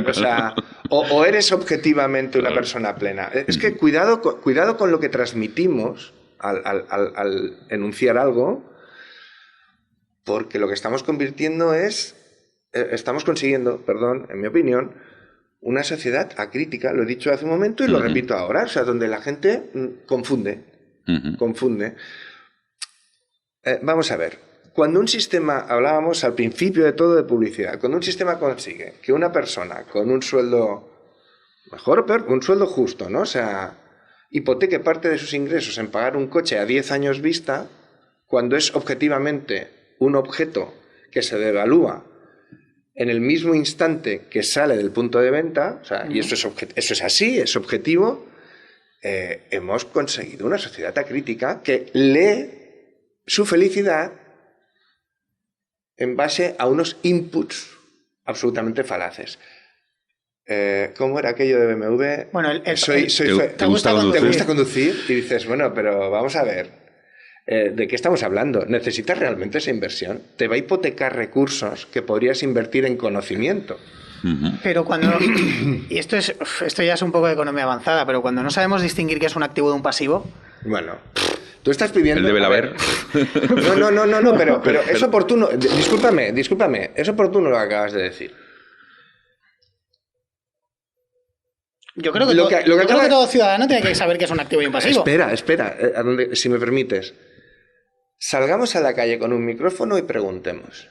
O sea, o eres objetivamente una persona plena. Es que cuidado con lo que transmitimos al enunciar algo, porque lo que estamos consiguiendo, en mi opinión, una sociedad acrítica, lo he dicho hace un momento y lo repito ahora, o sea, donde la gente confunde. Vamos a ver, cuando un sistema, hablábamos al principio de todo de publicidad, cuando un sistema consigue que una persona con un sueldo mejor o peor, un sueldo justo, ¿no? O sea, hipoteque parte de sus ingresos en pagar un coche a 10 años vista, cuando es objetivamente un objeto que se devalúa en el mismo instante que sale del punto de venta, o sea, y eso es así, es objetivo, hemos conseguido una sociedad acrítica que lee su felicidad en base a unos inputs absolutamente falaces. ¿Cómo era aquello de BMW? Bueno, ¿Te gusta conducir? ¿Te gusta conducir? Y dices, bueno, pero vamos a ver, ¿de qué estamos hablando? ¿Necesitas realmente esa inversión? Te va a hipotecar recursos que podrías invertir en conocimiento. Pero cuando... Y esto ya es un poco de economía avanzada, pero cuando no sabemos distinguir qué es un activo de un pasivo... Bueno, tú estás pidiendo... El debe haber. No, pero es oportuno. Discúlpame, es oportuno lo que acabas de decir. Yo creo que, todo ciudadano tiene que saber qué es un activo y un pasivo. Espera, si me permites. Salgamos a la calle con un micrófono y preguntemos.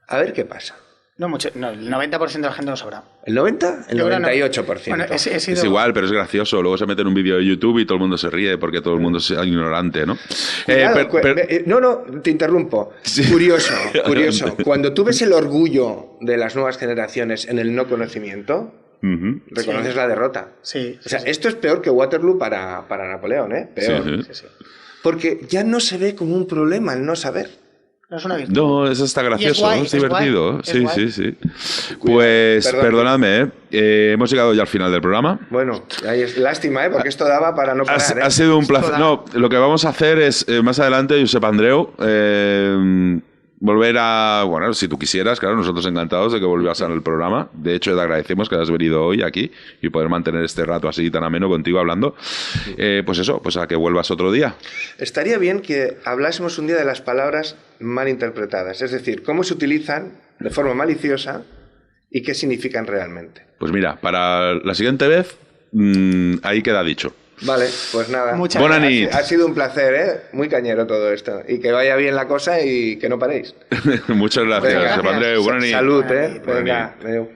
A ver qué pasa. No mucho, no, el 90% de la gente lo sabrá. ¿El 90%? El 98%. Bueno, Es igual, pero es gracioso. Luego se mete en un vídeo de YouTube y todo el mundo se ríe porque todo el mundo es ignorante, ¿no? No, te interrumpo. Sí. Curioso. Cuando tú ves el orgullo de las nuevas generaciones en el no conocimiento, reconoces la derrota. Sí. O sea, esto es peor que Waterloo para Napoleón, ¿eh? Peor. Sí. Porque ya no se ve como un problema el no saber. No es una virtud. No, eso está gracioso, guay, ¿no? Es divertido. Guay. Sí. Pues, perdonadme, hemos llegado ya al final del programa. Bueno, es lástima, porque esto daba para no parar. Ha sido un placer. No, lo que vamos a hacer es, más adelante, Josep Andreu, volver a... Bueno, si tú quisieras, claro, nosotros encantados de que volvieras al programa. De hecho, te agradecemos que hayas venido hoy aquí y poder mantener este rato así tan ameno contigo hablando. Pues eso, pues a que vuelvas otro día. Estaría bien que hablásemos un día de las palabras mal interpretadas. Es decir, cómo se utilizan de forma maliciosa y qué significan realmente. Pues mira, para la siguiente vez, ahí queda dicho. Vale, pues nada. Muchas gracias. Ha sido un placer, ¿eh? Muy cañero todo esto. Y que vaya bien la cosa y que no paréis. Muchas gracias, Josep Andreu. Salud, ¿eh? Venga, adeu.